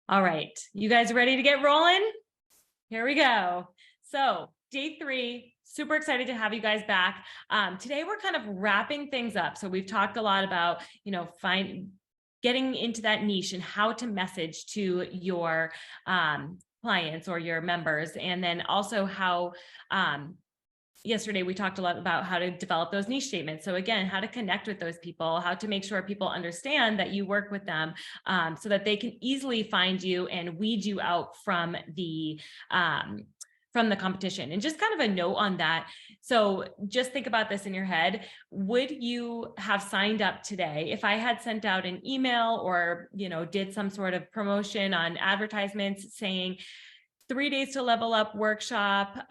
All right, you guys ready to get rolling? Here we go. So day 3, super excited to have you guys back. Today we're kind of wrapping things up. So we've talked a lot about, getting into that niche and how to message to your clients or your members. And then also how, yesterday we talked a lot about how to develop those niche statements. So again, how to connect with those people, how to make sure people understand that you work with them, so that they can easily find you and weed you out from the competition. And just kind of a note on that. So just think about this in your head. Would you have signed up today if I had sent out an email or, did some sort of promotion on advertisements saying 3 days to level up workshop,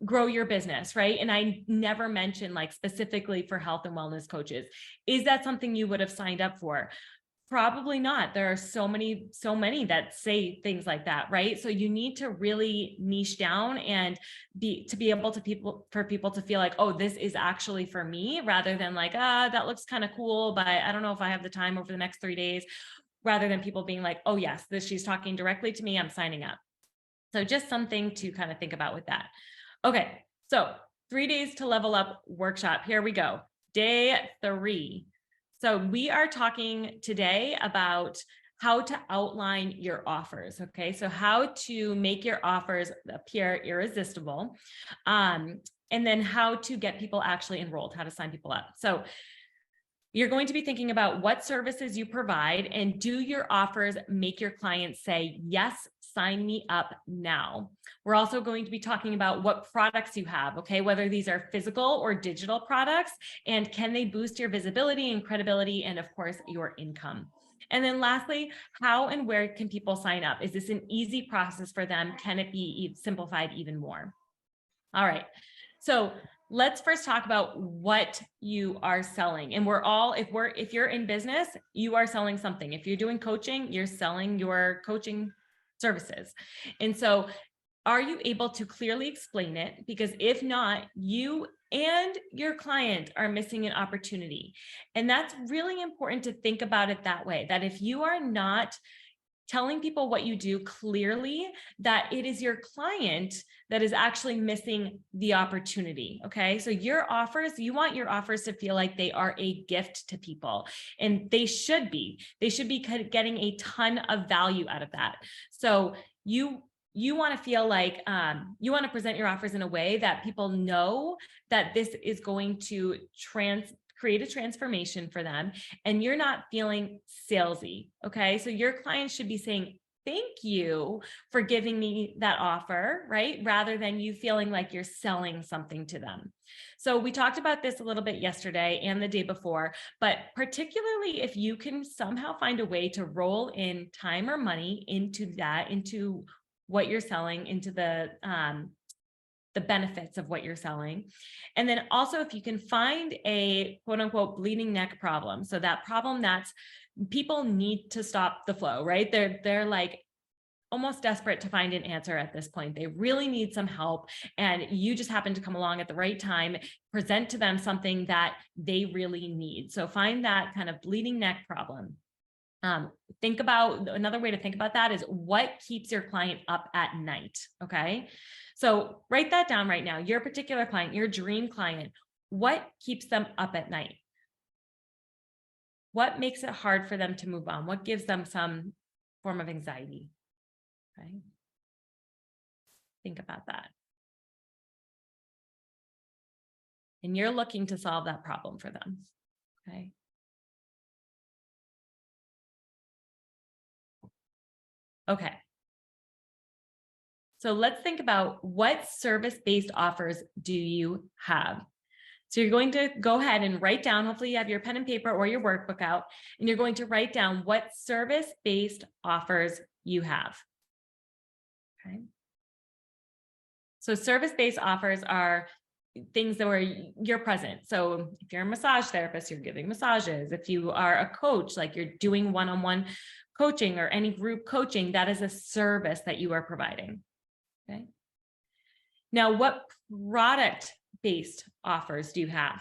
grow your business, right? And I never mentioned like specifically for health and wellness coaches. Is that something you would have signed up for? Probably not. There are so many that say things like that, right? So you need to really niche down and be able to for people to feel like, oh, this is actually for me, rather than like, that looks kind of cool, but I don't know if I have the time over the next 3 days, rather than people being like, oh yes, she's talking directly to me, I'm signing up. So just something to kind of think about with that. Okay, so 3 days to level up workshop. Here we go. Day 3. So we are talking today about how to outline your offers. Okay, so how to make your offers appear irresistible, and then how to get people actually enrolled, how to sign people up. So you're going to be thinking about what services you provide, and do your offers make your clients say, yes, sign me up now? We're also going to be talking about what products you have, okay, whether these are physical or digital products, and can they boost your visibility and credibility, and of course, your income. And then lastly, how and where can people sign up? Is this an easy process for them? Can it be simplified even more? All right. So let's first talk about what you are selling. And if you're in business, you are selling something. If you're doing coaching, you're selling your coaching services. And so are you able to clearly explain it? Because if not, you and your client are missing an opportunity. And that's really important to think about it that way, that if you are not telling people what you do clearly, that it is your client that is actually missing the opportunity. Okay. So you want your offers to feel like they are a gift to people, and they should be getting a ton of value out of that. So you want to feel like you want to present your offers in a way that people know that this is going to create a transformation for them, and you're not feeling salesy. Okay. So your clients should be saying, thank you for giving me that offer, right? Rather than you feeling like you're selling something to them. So we talked about this a little bit yesterday and the day before, but particularly if you can somehow find a way to roll in time or money into what you're selling, into the benefits of what you're selling. And then also, if you can find a quote unquote bleeding neck problem. So that problem that's people need to stop the flow, right? They're like almost desperate to find an answer at this point. They really need some help, and you just happen to come along at the right time, present to them something that they really need. So find that kind of bleeding neck problem. Think about another way to think about that is what keeps your client up at night. Okay. So write that down right now. Your particular client, your dream client, what keeps them up at night? What makes it hard for them to move on? What gives them some form of anxiety? Okay. Think about that. And you're looking to solve that problem for them. Okay. Okay. So let's think about what service-based offers do you have? So you're going to go ahead and write down, hopefully you have your pen and paper or your workbook out, and you're going to write down what service-based offers you have. Okay. So service-based offers are things that where you're present. So if you're a massage therapist, you're giving massages. If you are a coach, like you're doing one-on-one coaching or any group coaching, that is a service that you are providing. Okay. Now, what product-based offers do you have?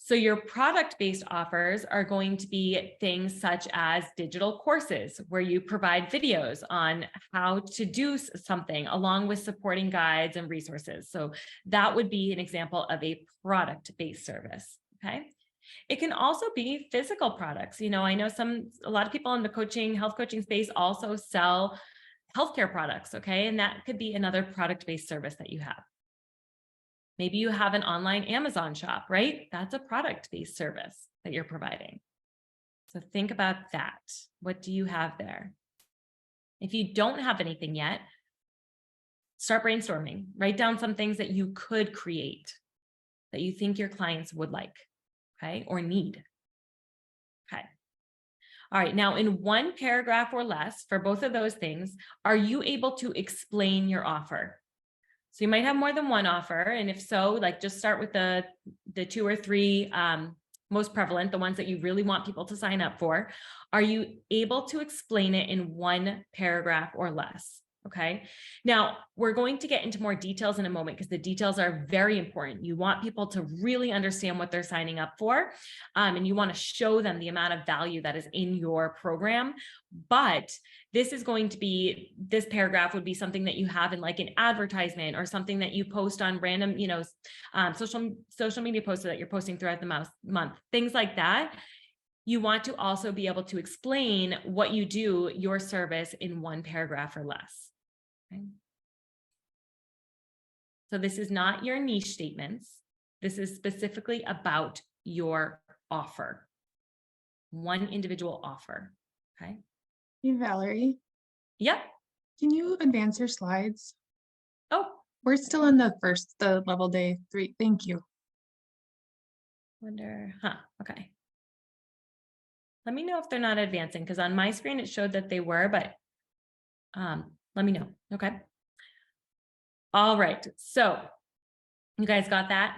So your product-based offers are going to be things such as digital courses where you provide videos on how to do something along with supporting guides and resources. So that would be an example of a product-based service, okay? It can also be physical products. You know, I know a lot of people in the health coaching space also sell healthcare products, okay? And that could be another product-based service that you have. Maybe you have an online Amazon shop, right? That's a product-based service that you're providing. So think about that. What do you have there? If you don't have anything yet, start brainstorming. Write down some things that you could create that you think your clients would like, okay, or need. Okay. All right, now in one paragraph or less for both of those things, are you able to explain your offer? So you might have more than one offer. And if so, like just start with the 2 or 3 most prevalent, the ones that you really want people to sign up for. Are you able to explain it in one paragraph or less? Okay. Now we're going to get into more details in a moment because the details are very important. You want people to really understand what they're signing up for. And you want to show them the amount of value that is in your program. But this paragraph would be something that you have in like an advertisement or something that you post on random, social media posts that you're posting throughout the month, things like that. You want to also be able to explain what you do, your service in one paragraph or less. Okay. So this is not your niche statements. This is specifically about your offer, one individual offer. Okay. Hey, Valerie. Yep. Can you advance your slides? Oh, we're still in the level day 3. Thank you. Okay. Let me know if they're not advancing because on my screen it showed that they were, but let me know. Okay. All right. So you guys got that?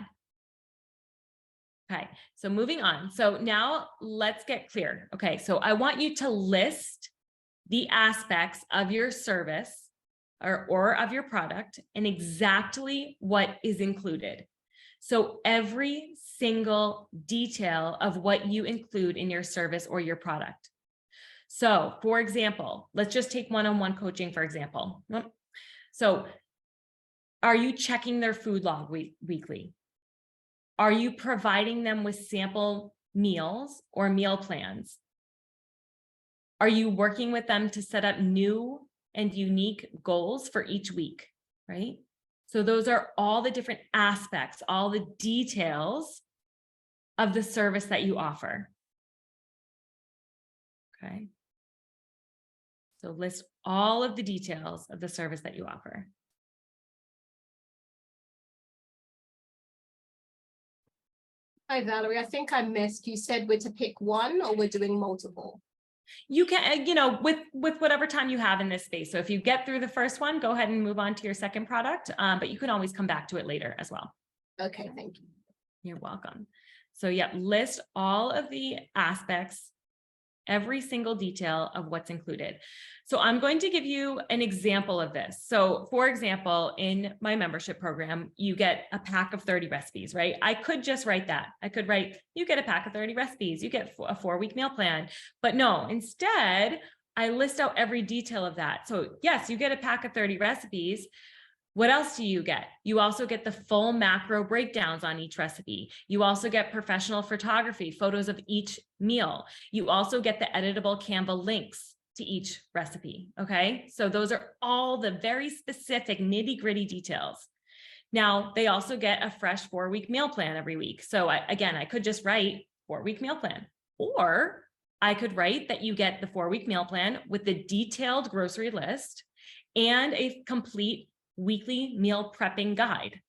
Okay. So moving on. So now let's get clear. Okay. So I want you to list the aspects of your service or of your product and exactly what is included. So every single detail of what you include in your service or your product. So for example, let's just take one-on-one coaching, for example. So are you checking their food log weekly? Are you providing them with sample meals or meal plans? Are you working with them to set up new and unique goals for each week, right? So those are all the different aspects, all the details of the service that you offer. Okay. So list all of the details of the service that you offer. Hi, Valerie. I think I missed. You said we're to pick one or we're doing multiple? You can, with whatever time you have in this space. So if you get through the first one, go ahead and move on to your second product, but you can always come back to it later as well. Okay, thank you. You're welcome. So yeah, list all of the aspects, every single detail of what's included. So I'm going to give you an example of this. So for example, in my membership program, you get a pack of 30 recipes, right? I could just write that. I could write, you get a pack of 30 recipes, you get a 4-week meal plan, but no, instead I list out every detail of that. So yes, you get a pack of 30 recipes. What else do you get? You also get the full macro breakdowns on each recipe. You also get professional photography, photos of each meal. You also get the editable Canva links to each recipe. Okay. So those are all the very specific nitty-gritty details. Now they also get a fresh 4-week meal plan every week. So I could just write 4-week meal plan, or I could write that you get the 4-week meal plan with the detailed grocery list and a complete weekly meal prepping guide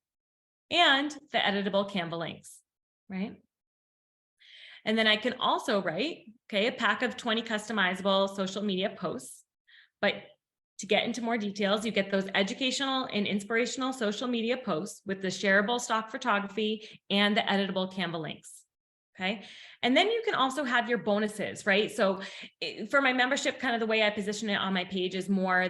and the editable Canva links, right? And then I can also write, okay, a pack of 20 customizable social media posts. But to get into more details, you get those educational and inspirational social media posts with the shareable stock photography and the editable Canva links. Okay. And then you can also have your bonuses, right? So for my membership, kind of the way I position it on my page is more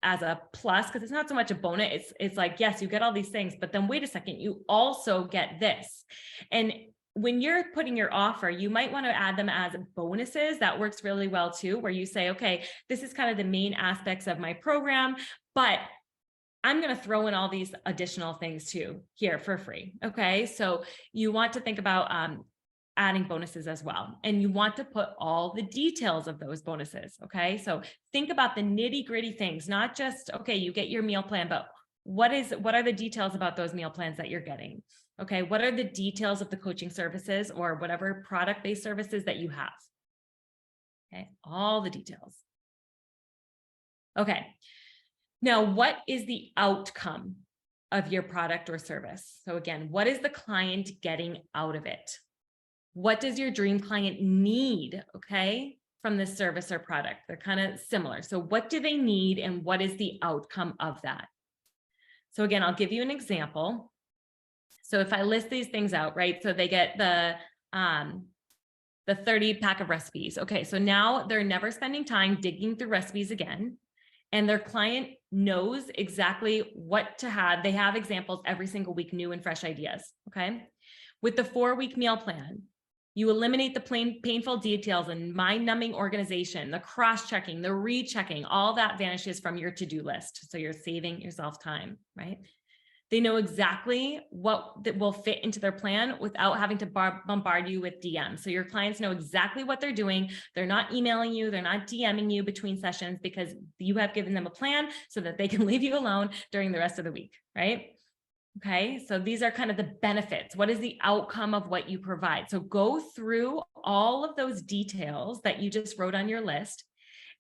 as a plus, because it's not so much a bonus. It's like, yes, you get all these things, but then wait a second, you also get this. And when you're putting your offer, you might want to add them as bonuses. That works really well too, where you say, okay, this is kind of the main aspects of my program, but I'm going to throw in all these additional things too here for free. Okay. So you want to think about adding bonuses as well. And you want to put all the details of those bonuses. Okay. So think about the nitty gritty things, not just, okay, you get your meal plan, but what are the details about those meal plans that you're getting? Okay. What are the details of the coaching services or whatever product-based services that you have? Okay. All the details. Okay. Now, what is the outcome of your product or service? So again, what is the client getting out of it? What does your dream client need, okay, from this service or product? They're kind of similar. So what do they need and what is the outcome of that? So again, I'll give you an example. So if I list these things out, right? So they get the 30 pack of recipes. Okay, so now they're never spending time digging through recipes again. And their client knows exactly what to have. They have examples every single week, new and fresh ideas, okay? With the 4-week meal plan, you eliminate the painful details and mind-numbing organization, the cross-checking, the rechecking, all that vanishes from your to-do list. So you're saving yourself time, right? They know exactly what that will fit into their plan without having to bombard you with DMs. So your clients know exactly what they're doing. They're not emailing you. They're not DMing you between sessions because you have given them a plan so that they can leave you alone during the rest of the week, right? Okay, so these are kind of the benefits. What is the outcome of what you provide? So go through all of those details that you just wrote on your list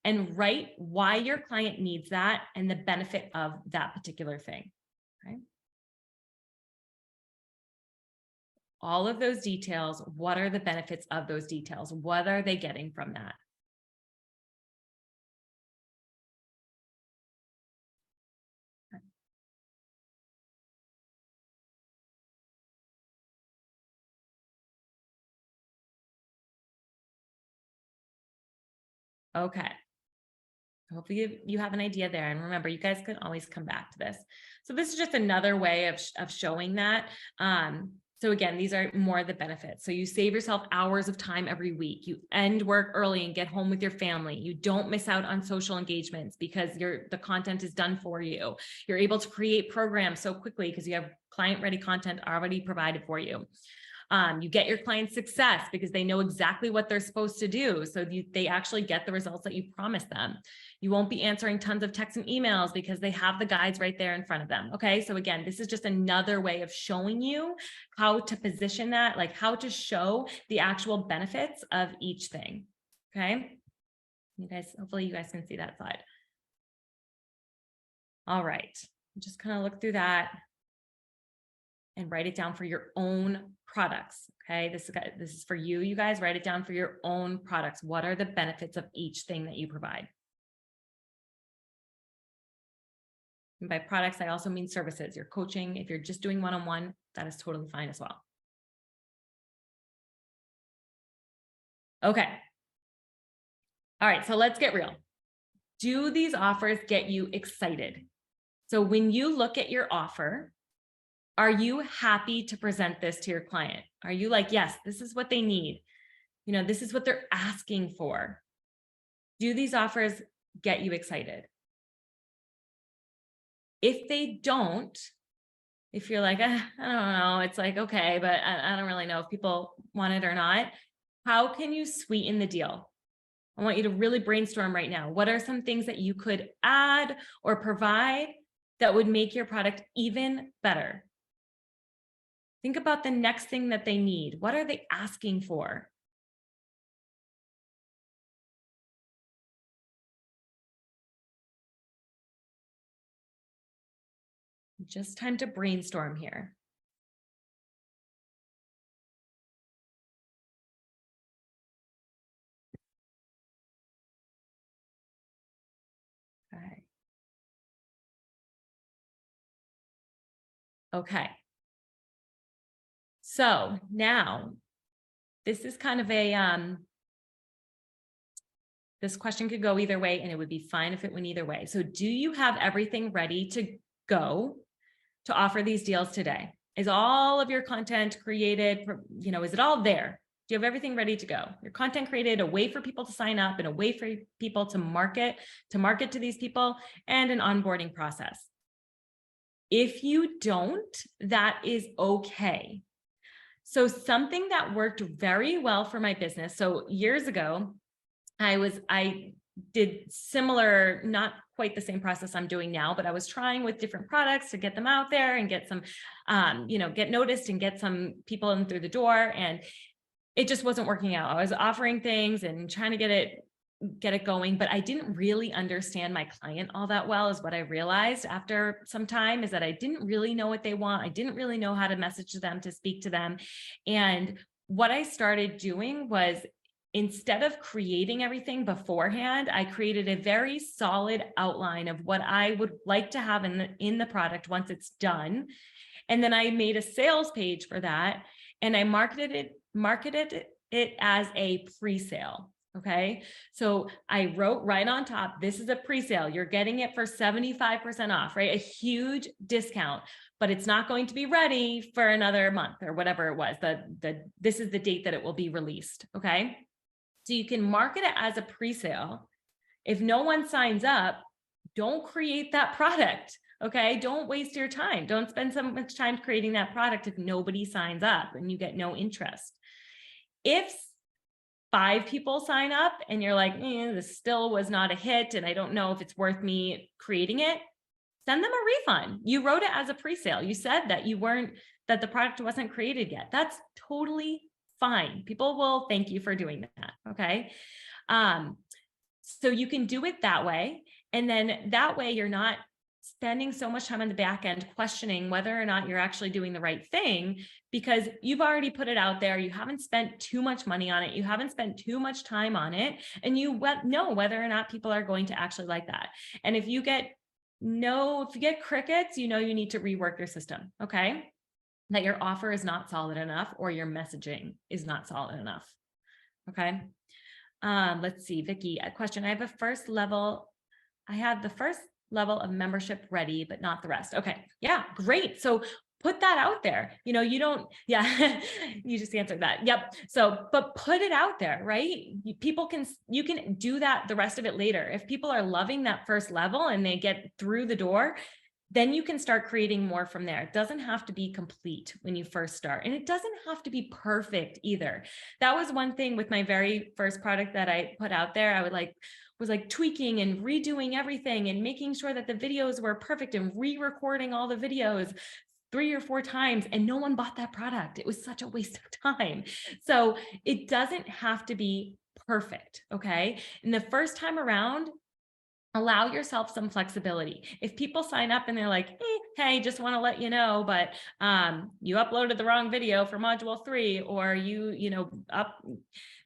and write why your client needs that and the benefit of that particular thing, okay? All of those details, what are the benefits of those details? What are they getting from that? Okay. Hopefully you have an idea there. And remember, you guys can always come back to this. So this is just another way of showing that. So again, these are more the benefits. So you save yourself hours of time every week. You end work early and get home with your family. You don't miss out on social engagements because the content is done for you. You're able to create programs so quickly because you have client-ready content already provided for you. You get your clients success because they know exactly what they're supposed to do. So they actually get the results that you promised them. You won't be answering tons of texts and emails because they have the guides right there in front of them. Okay. So again, this is just another way of showing you how to position that, like how to show the actual benefits of each thing. Okay. You guys, hopefully you guys can see that slide. All right. Just kind of look through that and write it down for your own products. Okay. This is for you, you guys. Write it down for your own products. What are the benefits of each thing that you provide? And by products, I also mean services. Your coaching, if you're just doing one-on-one, that is totally fine as well. Okay. All right. So let's get real. Do these offers get you excited? So when you look at your offer, are you happy to present this to your client? Are you like, yes, this is what they need. You know, this is what they're asking for. Do these offers get you excited? If they don't, if you're like, I don't know, it's like, okay, but I don't really know if people want it or not. How can you sweeten the deal? I want you to really brainstorm right now. What are some things that you could add or provide that would make your product even better? Think about the next thing that they need. What are they asking for? Just time to brainstorm here. Okay. Okay. So now this is kind of a, this question could go either way and it would be fine if it went either way. So do you have everything ready to go to offer these deals today? Is all of your content created? You know, is it all there? Do you have everything ready to go? Your content created, a way for people to sign up and a way for people to market to these people, and an onboarding process. If you don't, that is okay. So something that worked very well for my business. So years ago, I did similar, not quite the same process I'm doing now, but I was trying with different products to get them out there and get some, get noticed and get some people in through the door. And it just wasn't working out. I was offering things and trying to get it going, but I didn't really understand my client all that well, is what I realized after some time, is that I didn't really know what they want. I didn't really know how to message to them, to speak to them. And what I started doing was, instead of creating everything beforehand, I created a very solid outline of what I would like to have in the product once it's done. And then I made a sales page for that, and I marketed it as a pre-sale. Okay. So I wrote right on top, this is a pre-sale. You're getting it for 75% off, right? A huge discount, but it's not going to be ready for another month or whatever it was. This is the date that it will be released. Okay. So you can market it as a pre-sale. If no one signs up, don't create that product. Okay. Don't waste your time. Don't spend so much time creating that product if nobody signs up and you get no interest. If 5 people sign up and you're like, this still was not a hit, and I don't know if it's worth me creating it, send them a refund. You wrote it as a pre-sale. You said that that the product wasn't created yet. That's totally fine. People will thank you for doing that. Okay. So you can do it that way. And then that way you're not spending so much time on the back end questioning whether or not you're actually doing the right thing, because you've already put it out there. You haven't spent too much money on it. You haven't spent too much time on it, and you know whether or not people are going to actually like that. And if you get crickets, you need to rework your system. Okay. That your offer is not solid enough, or your messaging is not solid enough. Okay. Let's see, Vicky, a question. I have the first level of membership ready, but not the rest. Okay. Yeah, great. So put that out there. You just answered that. Yep. So, but put it out there, right? You can do that, the rest of it later. If people are loving that first level and they get through the door, then you can start creating more from there. It doesn't have to be complete when you first start, and it doesn't have to be perfect either. That was one thing with my very first product that I put out there. I was tweaking and redoing everything and making sure that the videos were perfect and re-recording all the videos 3 or 4 times, and no one bought that product. It was such a waste of time. So it doesn't have to be perfect. Okay. And the first time around, allow yourself some flexibility. If people sign up and they're like, hey, just want to let you know, but you uploaded the wrong video for module 3, or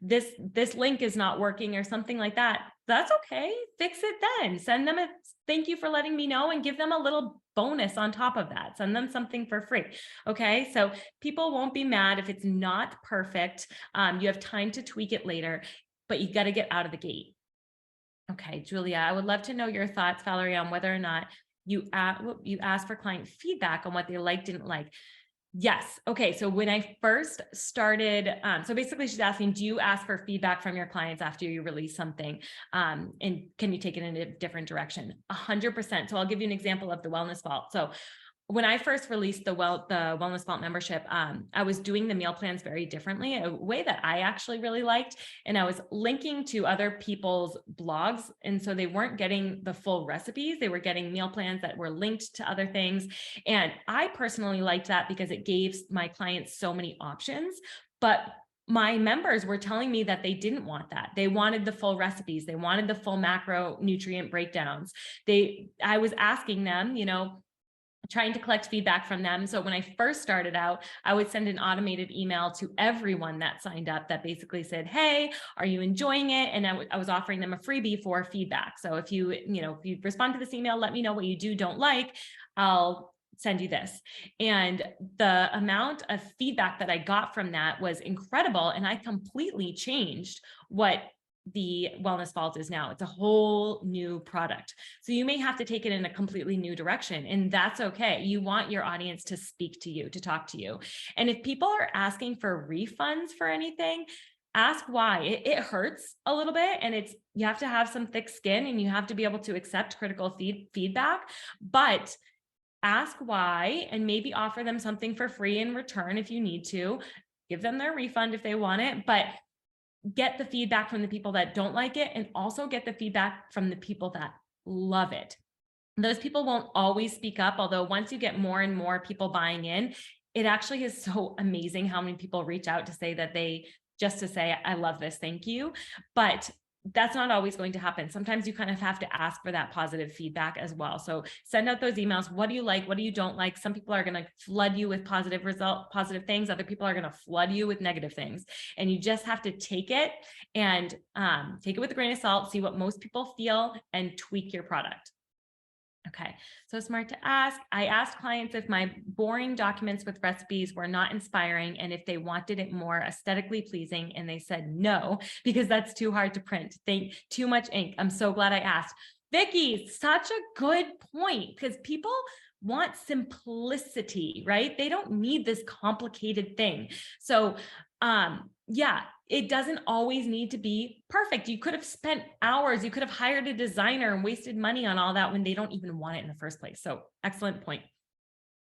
this link is not working or something like that, that's okay. Fix it then. Send them a thank you for letting me know, and give them a little bonus on top of that. Send them something for free. Okay. So people won't be mad if it's not perfect. You have time to tweak it later, but you got to get out of the gate. Okay, Julia, I would love to know your thoughts, Valerie, on whether or not you asked for client feedback on what they liked, didn't like. Yes. Okay. So when I first started, so basically she's asking, do you ask for feedback from your clients after you release something? And can you take it in a different direction? 100%. So I'll give you an example of the Wellness Vault. So when I first released the Wellness Vault membership, I was doing the meal plans very differently, a way that I actually really liked. And I was linking to other people's blogs. And so they weren't getting the full recipes. They were getting meal plans that were linked to other things. And I personally liked that because it gave my clients so many options. But my members were telling me that they didn't want that. They wanted the full recipes. They wanted the full macronutrient breakdowns. I was asking them, trying to collect feedback from them. So when I first started out, I would send an automated email to everyone that signed up that basically said, hey, are you enjoying it? And I was offering them a freebie for feedback. So if you respond to this email, let me know what you don't like, I'll send you this. And the amount of feedback that I got from that was incredible. And I completely changed what the Wellness Vault is now. It's a whole new product. So you may have to take it in a completely new direction, and that's okay. You want your audience to speak to you, to talk to you. And if people are asking for refunds for anything, ask why. It hurts a little bit, and you have to have some thick skin, and you have to be able to accept critical feedback, but ask why, and maybe offer them something for free in return if you need to. Give them their refund if they want it, but get the feedback from the people that don't like it, and also get the feedback from the people that love it. Those people won't always speak up, although once you get more and more people buying in, it actually is so amazing how many people reach out to say that just to say, I love this, thank you. But that's not always going to happen. Sometimes you kind of have to ask for that positive feedback as well. So send out those emails. What do you like? What do you don't like? Some people are going to flood you with positive things. Other people are going to flood you with negative things. And you just have to take it and take it with a grain of salt, see what most people feel, and tweak your product. Okay, so smart to ask. I asked clients if my boring documents with recipes were not inspiring and if they wanted it more aesthetically pleasing, and they said no, because that's too hard to print. Too much ink. I'm so glad I asked. Vicky, such a good point, because people want simplicity, right? They don't need this complicated thing. So yeah, it doesn't always need to be perfect. You could have spent hours, you could have hired a designer and wasted money on all that when they don't even want it in the first place. So excellent point.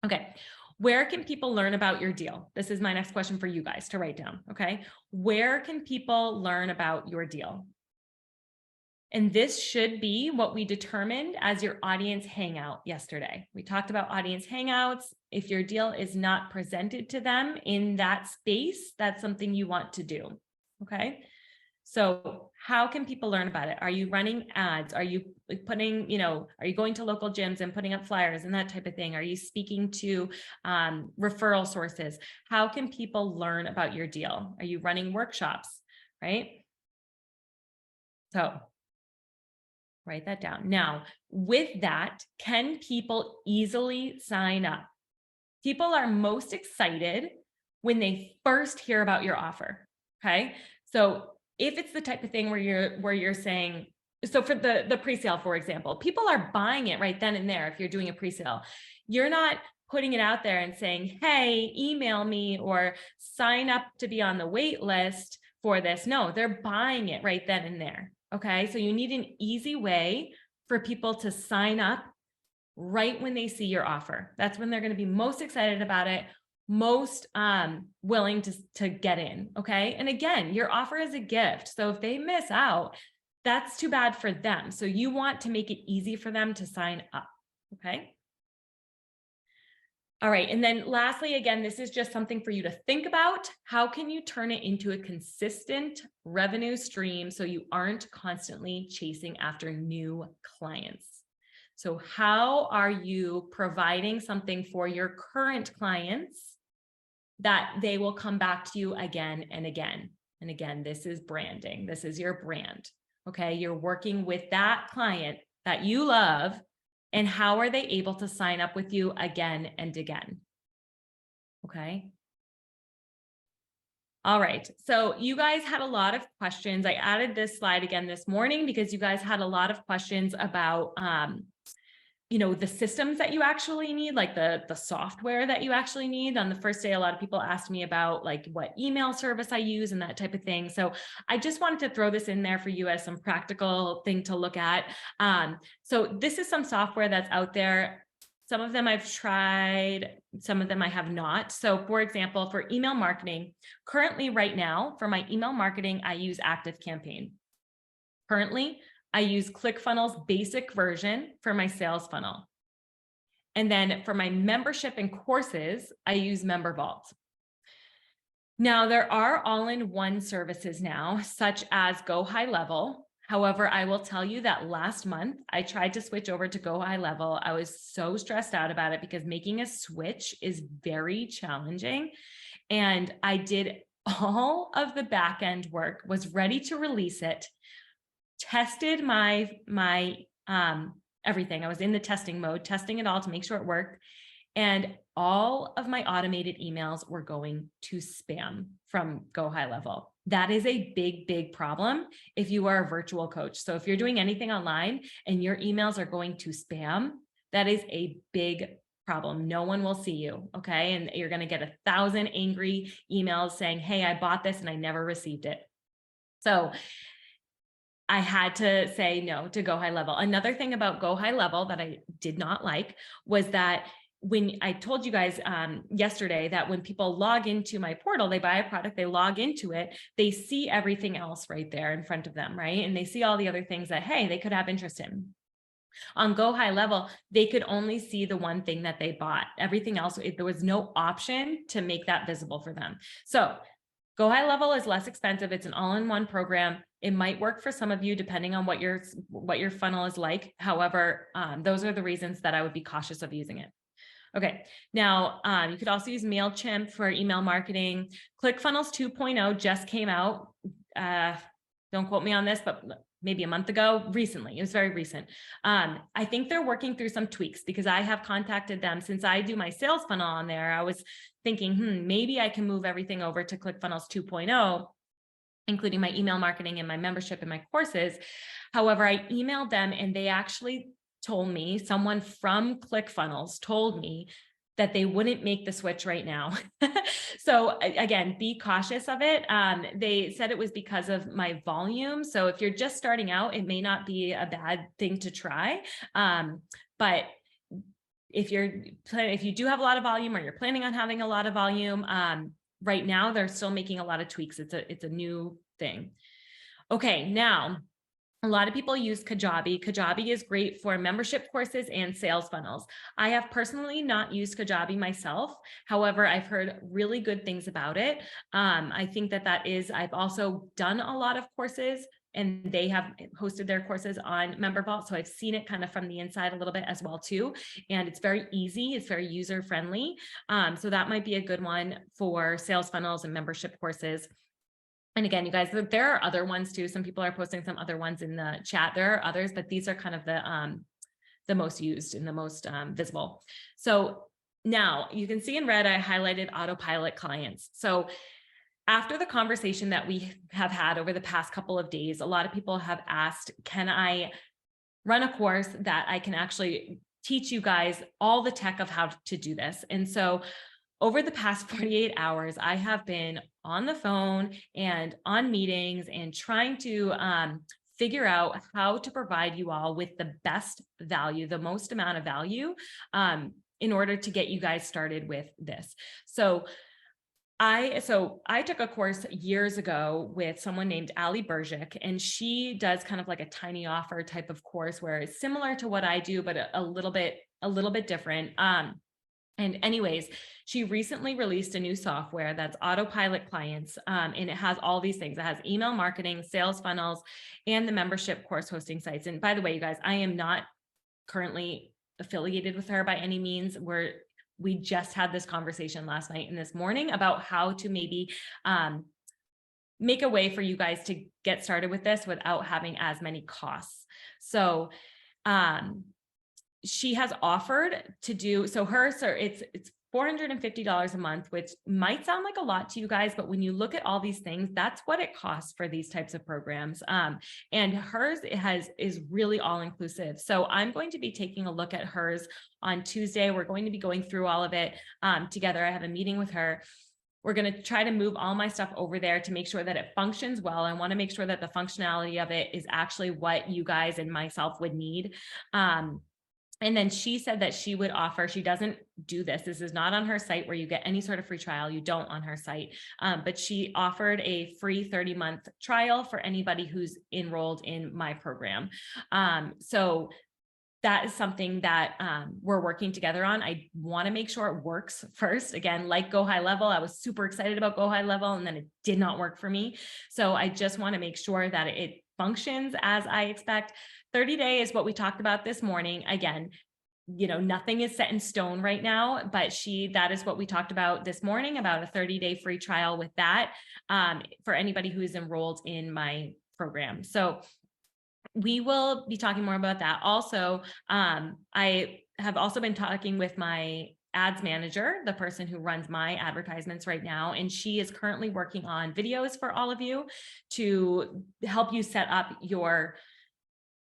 Okay. Where can people learn about your deal? This is my next question for you guys to write down. Okay. Where can people learn about your deal? And this should be what we determined as your audience hangout yesterday. We talked about audience hangouts. If your deal is not presented to them in that space, that's something you want to do. Okay. So how can people learn about it? Are you running ads? Are you putting, are you going to local gyms and putting up flyers and that type of thing? Are you speaking to referral sources? How can people learn about your deal? Are you running workshops, right? So write that down. Now, with that, can people easily sign up? People are most excited when they first hear about your offer. Okay. So if it's the type of thing where you're saying, so for the pre-sale, for example, people are buying it right then and there. If you're doing a pre-sale, you're not putting it out there and saying, hey, email me or sign up to be on the wait list for this. No, they're buying it right then and there. Okay. So you need an easy way for people to sign up right when they see your offer. That's when they're going to be most excited about it, most willing to get in. Okay. And again, your offer is a gift. So if they miss out, that's too bad for them. So you want to make it easy for them to sign up. Okay. All right. And then lastly, again, this is just something for you to think about. How can you turn it into a consistent revenue stream so you aren't constantly chasing after new clients? So how are you providing something for your current clients that they will come back to you again and again? And again, this is branding. This is your brand. Okay. You're working with that client that you love. And how are they able to sign up with you again and again? Okay. All right. So you guys had a lot of questions. I added this slide again this morning because you guys had a lot of questions about, the systems that you actually need, like the software that you actually need. On the first day, a lot of people asked me about like what email service I use and that type of thing. So I just wanted to throw this in there for you as some practical thing to look at. So this is some software that's out there. Some of them I've tried, some of them I have not. So for example, for email marketing, currently right now for my email marketing, I use ActiveCampaign. Currently, I use ClickFunnels basic version for my sales funnel. And then for my membership and courses, I use MemberVault. Now there are all-in-one services now, such as Go High Level. However, I will tell you that last month I tried to switch over to Go High Level. I was so stressed out about it because making a switch is very challenging. And I did all of the back-end work, was ready to release it, tested my everything. I was in the testing mode, testing it all to make sure it worked. And all of my automated emails were going to spam from Go High Level. That is a big, big problem if you are a virtual coach. So if you're doing anything online and your emails are going to spam, that is a big problem. No one will see you. Okay. And you're going to get 1,000 angry emails saying, hey, I bought this and I never received it. So I had to say no to Go High Level. Another thing about Go High Level that I did not like was that when I told you guys yesterday that when people log into my portal, they buy a product, they log into it, they see everything else right there in front of them, right? And they see all the other things that, hey, they could have interest in. On Go High Level, they could only see the one thing that they bought. Everything else, there was no option to make that visible for them. So Go High Level is less expensive. It's an all-in-one program. It might work for some of you depending on what your funnel is like. However, those are the reasons that I would be cautious of using it. Okay, now you could also use MailChimp for email marketing. ClickFunnels 2.0 just came out. Don't quote me on this, but maybe a month ago, recently. It was very recent. I think they're working through some tweaks because I have contacted them since I do my sales funnel on there. I was thinking, maybe I can move everything over to ClickFunnels 2.0, including my email marketing and my membership and my courses. However, I emailed them and they actually told me, someone from ClickFunnels told me that they wouldn't make the switch right now. So again, be cautious of it. They said it was because of my volume. So if you're just starting out, it may not be a bad thing to try. But if you do have a lot of volume or you're planning on having a lot of volume, right now they're still making a lot of tweaks. It's a new thing. Okay, now a lot of people use Kajabi. Kajabi is great for membership courses and sales funnels. I have personally not used Kajabi myself. However, I've heard really good things about it. I think I've also done a lot of courses and they have hosted their courses on MemberVault. So I've seen it kind of from the inside a little bit as well too. And it's very easy. It's very user friendly. So that might be a good one for sales funnels and membership courses. And again, you guys, there are other ones too. Some people are posting some other ones in the chat. There are others, but these are kind of the most used and the most visible. So now you can see in red, I highlighted autopilot clients. So after the conversation that we have had over the past couple of days, a lot of people have asked, can I run a course that I can actually teach you guys all the tech of how to do this? And so over the past 48 hours, I have been on the phone and on meetings and trying to figure out how to provide you all with the best value, the most amount of value in order to get you guys started with this. So I took a course years ago with someone named Ali Berzik, and she does kind of like a tiny offer type of course where it's similar to what I do, but a little bit different. And anyways, she recently released a new software that's autopilot clients. And it has all these things. It has email marketing, sales funnels, and the membership course hosting sites. And by the way, you guys, I am not currently affiliated with her by any means. We just had this conversation last night and this morning about how to maybe make a way for you guys to get started with this without having as many costs. So she has offered to do, so it's $450 a month, which might sound like a lot to you guys, but when you look at all these things, that's what it costs for these types of programs. And hers is really all inclusive. So I'm going to be taking a look at hers on Tuesday. We're going to be going through all of it together. I have a meeting with her. We're going to try to move all my stuff over there to make sure that it functions well. I want to make sure that the functionality of it is actually what you guys and myself would need. And then she said that she would offer, she doesn't do this. This is not on her site where you get any sort of free trial. You don't on her site. But she offered a free 30-month trial for anybody who's enrolled in my program. So that is something that we're working together on. I want to make sure it works first. Again, like Go High Level, I was super excited about Go High Level and then it did not work for me. So I just want to make sure that it functions as I expect. 30-day is what we talked about this morning. Again, nothing is set in stone right now, but that is what we talked about this morning, about a 30-day free trial with that for anybody who is enrolled in my program. So we will be talking more about that. Also, I have also been talking with my ads manager, the person who runs my advertisements right now. And she is currently working on videos for all of you to help you set up your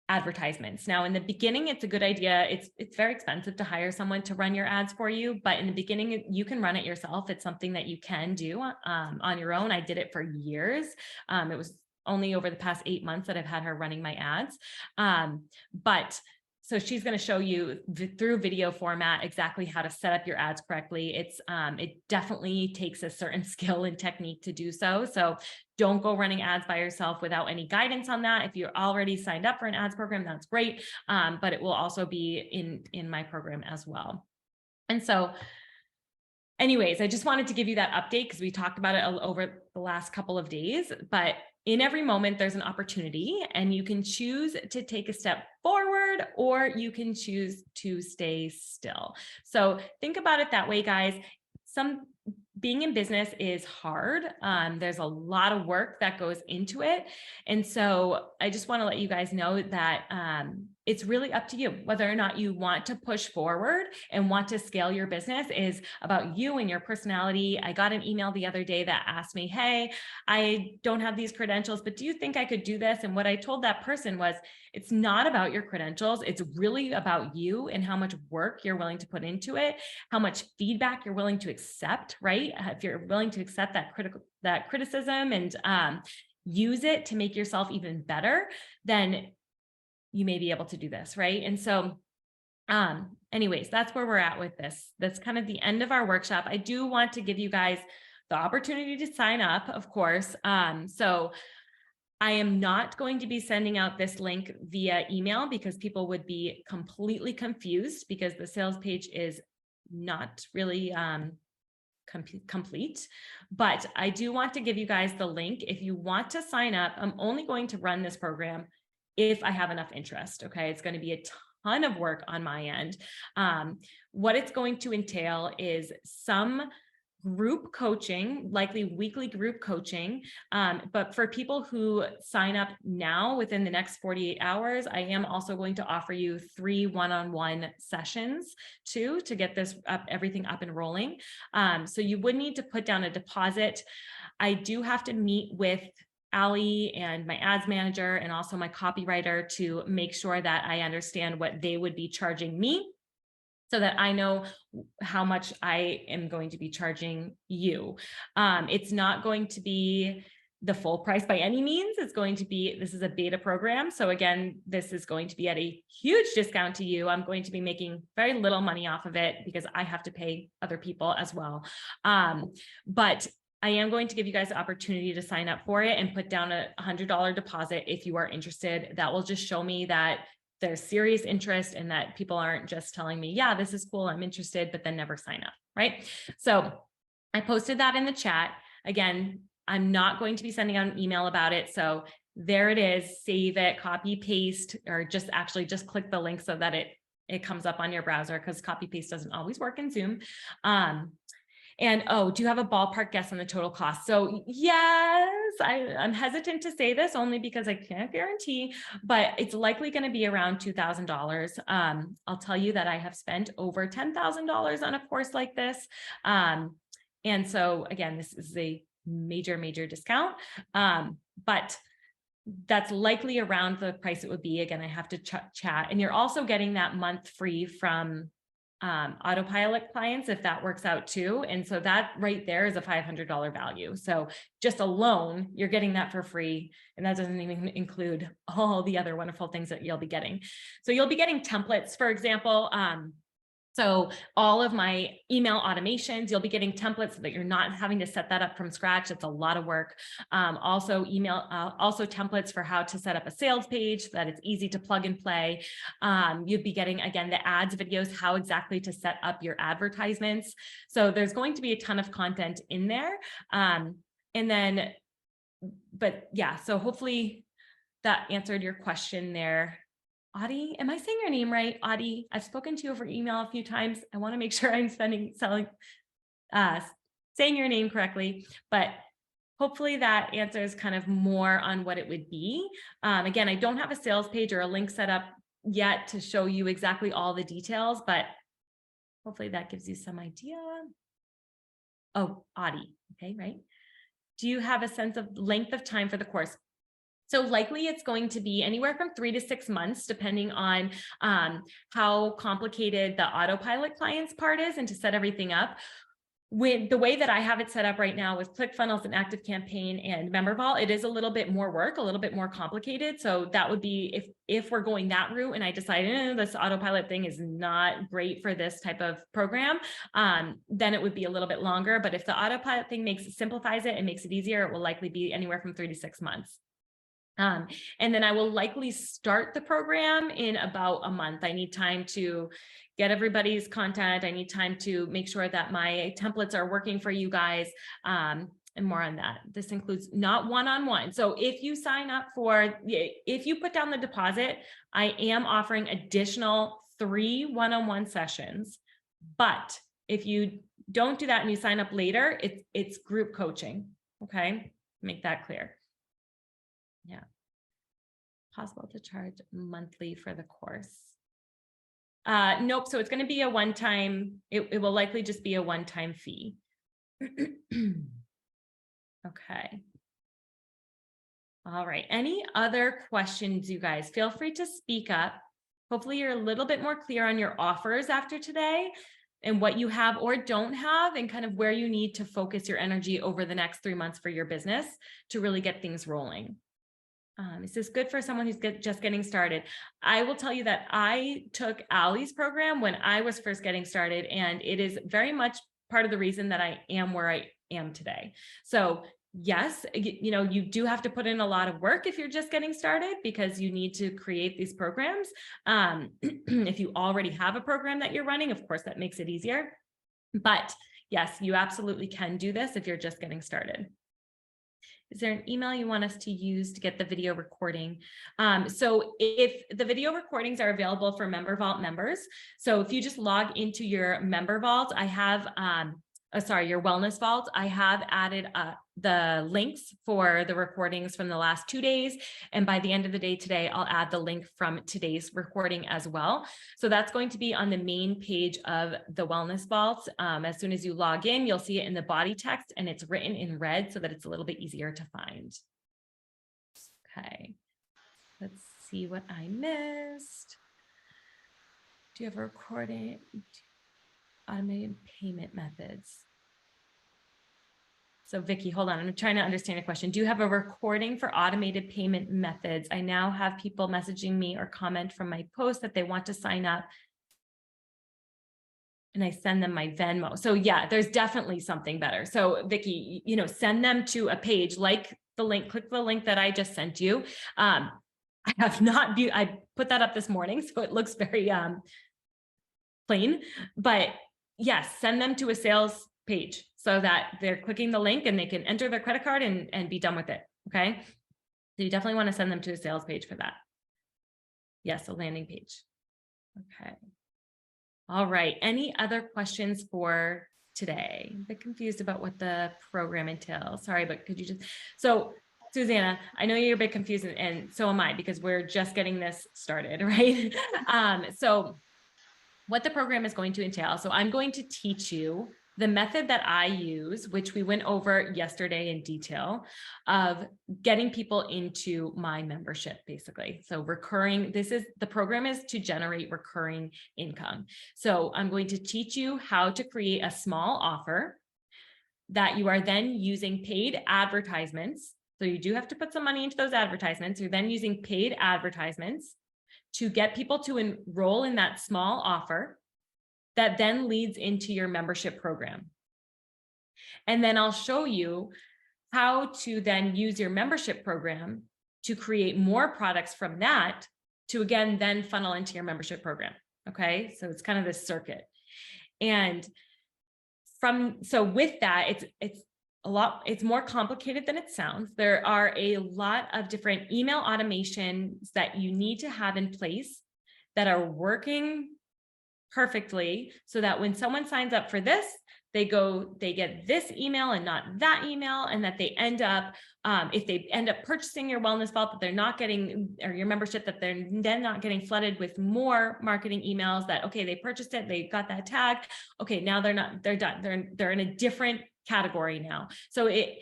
advertisements. Now, in the beginning, it's a good idea. It's very expensive to hire someone to run your ads for you, but in the beginning, you can run it yourself. It's something that you can do on your own. I did it for years. It was only over the past 8 months that I've had her running my ads. So she's going to show you through video format exactly how to set up your ads correctly. It definitely takes a certain skill and technique to do so. So don't go running ads by yourself without any guidance on that. If you're already signed up for an ads program, that's great. But it will also be in my program as well. And so anyways, I just wanted to give you that update because we talked about it over the last couple of days, but in every moment, there's an opportunity and you can choose to take a step forward or you can choose to stay still. So think about it that way, guys. Being in business is hard. There's a lot of work that goes into it. And so I just want to let you guys know that it's really up to you. Whether or not you want to push forward and want to scale your business is about you and your personality. I got an email the other day that asked me, hey, I don't have these credentials, but do you think I could do this? And what I told that person was, it's not about your credentials. It's really about you and how much work you're willing to put into it, how much feedback you're willing to accept, right? If you're willing to accept that criticism and use it to make yourself even better, then you may be able to do this, right? And so anyways, that's where we're at with this. That's kind of the end of our workshop. I do want to give you guys the opportunity to sign up, of course. So I am not going to be sending out this link via email because people would be completely confused because the sales page is not really complete, but I do want to give you guys the link. If you want to sign up, I'm only going to run this program if I have enough interest. Okay. It's going to be a ton of work on my end. What it's going to entail is some group coaching, likely weekly group coaching. But for people who sign up now within the next 48 hours, I am also going to offer you 3 one-on-one sessions too, to get this everything up and rolling. So you would need to put down a deposit. I do have to meet with Ali and my ads manager and also my copywriter to make sure that I understand what they would be charging me so that I know how much I am going to be charging you. It's not going to be the full price by any means. It's going to be, this is a beta program. So again, this is going to be at a huge discount to you. I'm going to be making very little money off of it because I have to pay other people as well. But I am going to give you guys the opportunity to sign up for it and put down a $100 deposit if you are interested. That will just show me that there's serious interest and that people aren't just telling me, yeah, this is cool, I'm interested, but then never sign up, right? So I posted that in the chat. Again, I'm not going to be sending out an email about it. So there it is, save it, copy, paste, or just click the link so that it comes up on your browser because copy paste doesn't always work in Zoom. And do you have a ballpark guess on the total cost? So yes, I'm hesitant to say this only because I can't guarantee, but it's likely going to be around $2,000. I'll tell you that I have spent over $10,000 on a course like this. And so again, this is a major, major discount, but that's likely around the price it would be. Again, I have to chat, and you're also getting that month free from autopilot clients if that works out too. And so that right there is a $500 value. So just alone, you're getting that for free. And that doesn't even include all the other wonderful things that you'll be getting. So you'll be getting templates, for example. So all of my email automations, you'll be getting templates so that you're not having to set that up from scratch. It's a lot of work. Also templates for how to set up a sales page so that it's easy to plug and play. You'd be getting, again, the ads videos, how exactly to set up your advertisements. So there's going to be a ton of content in there. But yeah, so hopefully that answered your question there. Audie, am I saying your name right? Audie, I've spoken to you over email a few times. I want to make sure I'm saying your name correctly, but hopefully that answers kind of more on what it would be. Again, I don't have a sales page or a link set up yet to show you exactly all the details, but Hopefully that gives you some idea. Oh, Audie. Okay, right. Do you have a sense of length of time for the course? So likely it's going to be anywhere from 3 to 6 months, depending on how complicated the autopilot client's part is and to set everything up. With the way that I have it set up right now with ClickFunnels and ActiveCampaign and MemberVault, it is a little bit more work, a little bit more complicated. So that would be if we're going that route and I decide this autopilot thing is not great for this type of program, then it would be a little bit longer. But if the autopilot thing simplifies it and makes it easier, it will likely be anywhere from 3 to 6 months. And then I will likely start the program in about a month. I need time to get everybody's content. I need time to make sure that my templates are working for you guys, and more on that. This includes not one-on-one. So if you sign up if you put down the deposit, I am offering additional 3 one-on-one sessions. But if you don't do that and you sign up later, it's group coaching. Okay, make that clear. Yeah. Possible to charge monthly for the course. Nope. So it's going to be a one-time, it will likely just be a one-time fee. Okay. All right. Any other questions, you guys? Feel free to speak up. Hopefully you're a little bit more clear on your offers after today and what you have or don't have and kind of where you need to focus your energy over the next 3 months for your business to really get things rolling. Is this good for someone who's just getting started? I will tell you that I took Allie's program when I was first getting started, and it is very much part of the reason that I am where I am today. So yes, you do have to put in a lot of work if you're just getting started because you need to create these programs. If you already have a program that you're running, of course, that makes it easier. But yes, you absolutely can do this if you're just getting started. Is there an email you want us to use to get the video recording? So if the video recordings are available for MemberVault members, so if you just log into your MemberVault, I have, your Wellness Vault, I have added the links for the recordings from the last 2 days. And by the end of the day today, I'll add the link from today's recording as well. So that's going to be on the main page of the Wellness Vault. As soon as you log in, you'll see it in the body text and it's written in red so that it's a little bit easier to find. Okay, let's see what I missed. Do you have a recording? Automated payment methods. So Vicky, hold on. I'm trying to understand your question. Do you have a recording for automated payment methods? I now have people messaging me or comment from my post that they want to sign up and I send them my Venmo. So yeah, there's definitely something better. So Vicky, send them to a page like the link, click the link that I just sent you. I put that up this morning, so it looks very plain, but yes, send them to a sales page so that they're clicking the link and they can enter their credit card and be done with it. Okay. So you definitely want to send them to a sales page for that. Yes, a landing page. Okay. All right. Any other questions for today? I'm a bit confused about what the program entails. Sorry, but could you just, so Susanna, I know you're a bit confused and so am I because we're just getting this started, right? So what the program is going to entail. So I'm going to teach you the method that I use, which we went over yesterday in detail, of getting people into my membership, basically. So the program is to generate recurring income. So I'm going to teach you how to create a small offer that you are then using paid advertisements. So you do have to put some money into those advertisements. You're then using paid advertisements to get people to enroll in that small offer that then leads into your membership program. And then I'll show you how to then use your membership program to create more products from that to, again, then funnel into your membership program. Okay, so it's kind of this circuit. And with that, it's more complicated than it sounds. There are a lot of different email automations that you need to have in place that are working perfectly so that when someone signs up for this, they get this email and not that email, and that they end up, if they end up purchasing your wellness vault, that they're not getting, or your membership, that they're then not getting flooded with more marketing emails that, okay, they purchased it, they got that tag. Okay, now they're done. They're in a different category now. So it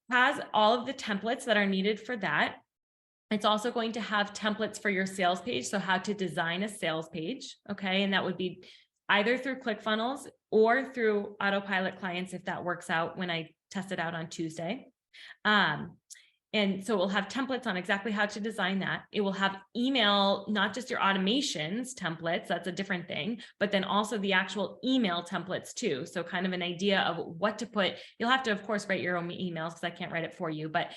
has all of the templates that are needed for that. It's also going to have templates for your sales page. So how to design a sales page. Okay. And that would be either through ClickFunnels or through Autopilot clients, if that works out when I test it out on Tuesday. And so we'll have templates on exactly how to design that. It will have email, not just your automations templates, that's a different thing, but then also the actual email templates too. So kind of an idea of what to put. You'll have to, of course, write your own emails because I can't write it for you, but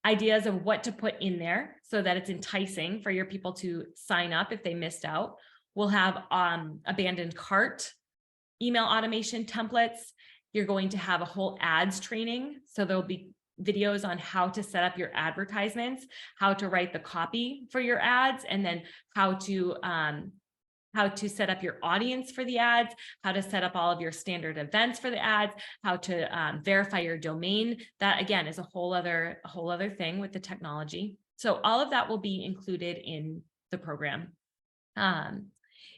ideas of what to put in there so that it's enticing for your people to sign up if they missed out. We'll have abandoned cart email automation templates. You're going to have a whole ads training. So there'll be videos on how to set up your advertisements, how to write the copy for your ads, and then how to set up your audience for the ads, how to set up all of your standard events for the ads, how to verify your domain. That again is a whole other thing with the technology. So all of that will be included in the program.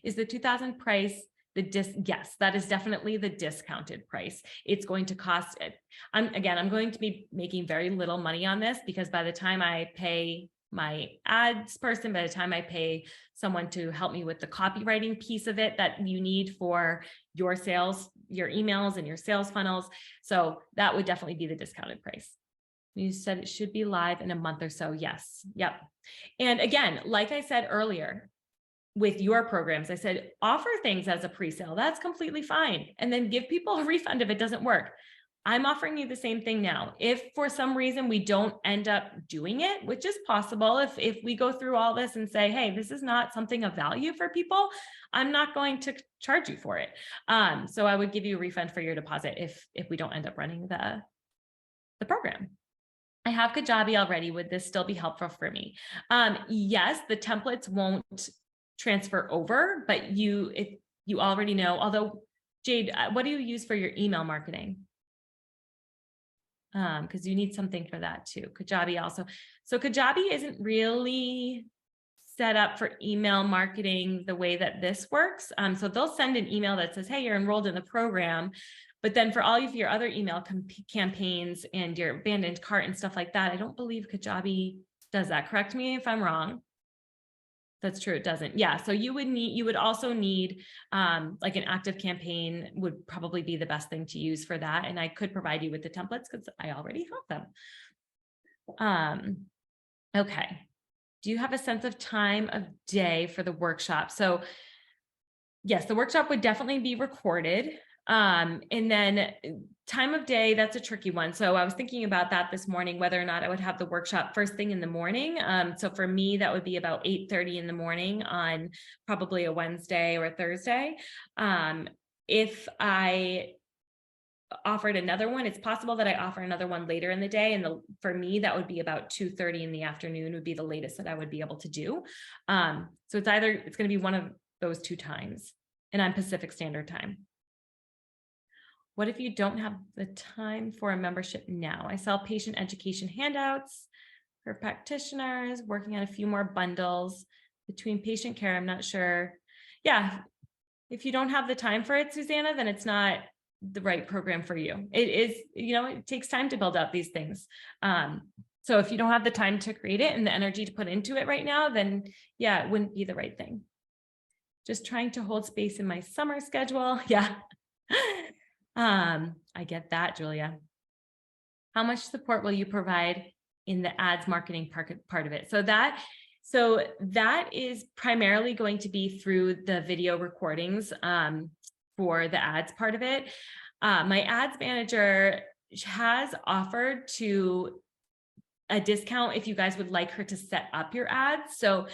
Is the $2,000 price yes, that is definitely the discounted price. It's going to cost it. I'm going to be making very little money on this because by the time I pay my ads person, by the time I pay someone to help me with the copywriting piece of it that you need for your sales, your emails and your sales funnels. So that would definitely be the discounted price. You said it should be live in a month or so. Yes. Yep. And again, like I said earlier, with your programs, I said, offer things as a pre-sale. That's completely fine. And then give people a refund if it doesn't work. I'm offering you the same thing now. If for some reason we don't end up doing it, which is possible, if we go through all this and say, hey, this is not something of value for people, I'm not going to charge you for it. So I would give you a refund for your deposit if we don't end up running the program. I have Kajabi already. Would this still be helpful for me? Yes, the templates won't transfer over, but if you already know, although Jade, what do you use for your email marketing? Because you need something for that too. Kajabi also. So Kajabi isn't really set up for email marketing the way that this works. So they'll send an email that says, hey, you're enrolled in the program. But then for all of your other email campaigns and your abandoned cart and stuff like that, I don't believe Kajabi does that. Correct me if I'm wrong. That's true. It doesn't. Yeah. So you would also need like an active campaign would probably be the best thing to use for that. And I could provide you with the templates because I already have them. Okay. Do you have a sense of time of day for the workshop? So yes, the workshop would definitely be recorded. And then time of day, that's a tricky one. So I was thinking about that this morning, whether or not I would have the workshop first thing in the morning. So for me, that would be about 8:30 in the morning on probably a Wednesday or a Thursday. If I offered another one, it's possible that I offer another one later in the day. And for me, that would be about 2:30 in the afternoon would be the latest that I would be able to do. So it's going to be one of those two times, and I'm Pacific Standard Time. What if you don't have the time for a membership now? I sell patient education handouts for practitioners, working on a few more bundles between patient care. I'm not sure. Yeah, if you don't have the time for it, Susanna, then it's not the right program for you. It is, it takes time to build up these things. So if you don't have the time to create it and the energy to put into it right now, then yeah, it wouldn't be the right thing. Just trying to hold space in my summer schedule. Yeah. I get that, Julia. How much support will you provide in the ads marketing part of it? So that is primarily going to be through the video recordings for the ads part of it. My ads manager has offered to a discount if you guys would like her to set up your ads. So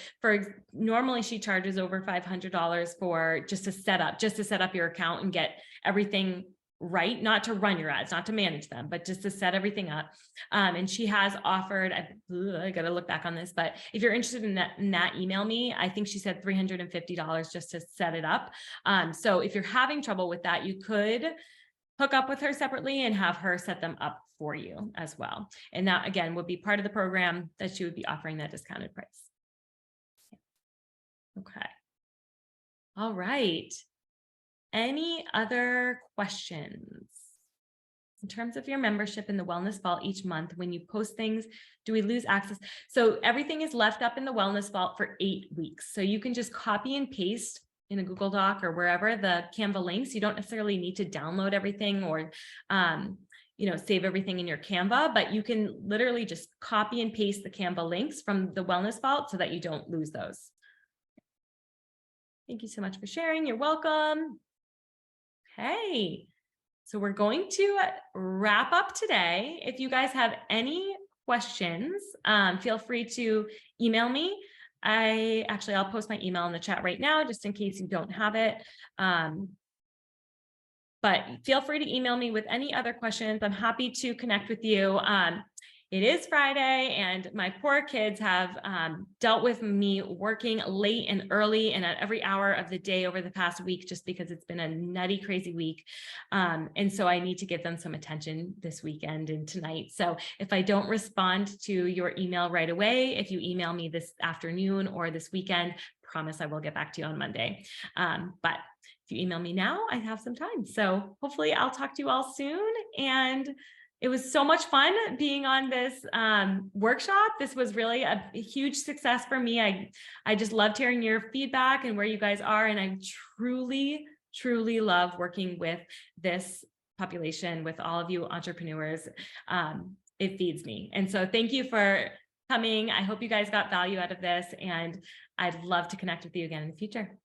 normally she charges over $500 for just to set up your account and get everything right, not to run your ads, not to manage them, but just to set everything up. And she has offered, I got to look back on this, but if you're interested in that, email me. I think she said $350 just to set it up. So if you're having trouble with that, you could hook up with her separately and have her set them up for you as well. And that again would be part of the program that she would be offering that discounted price. Okay. All right. Any other questions? In terms of your membership in the Wellness Vault each month, when you post things, do we lose access? So everything is left up in the Wellness Vault for 8 weeks. So you can just copy and paste in a Google Doc or wherever the Canva links. You don't necessarily need to download everything or save everything in your Canva, but you can literally just copy and paste the Canva links from the Wellness Vault so that you don't lose those. Thank you so much for sharing. You're welcome. Okay. So we're going to wrap up today. If you guys have any questions, feel free to email me. I'll post my email in the chat right now, just in case you don't have it. But feel free to email me with any other questions. I'm happy to connect with you. It is Friday and my poor kids have dealt with me working late and early and at every hour of the day over the past week, just because it's been a nutty, crazy week. And so I need to give them some attention this weekend and tonight. So if I don't respond to your email right away, if you email me this afternoon or this weekend, promise I will get back to you on Monday. But if you email me now, I have some time. So hopefully I'll talk to you all soon. And it was so much fun being on this workshop. This was really a huge success for me. I just loved hearing your feedback and where you guys are. And I truly, truly love working with this population, with all of you entrepreneurs. It feeds me. And so thank you for coming. I hope you guys got value out of this, and I'd love to connect with you again in the future.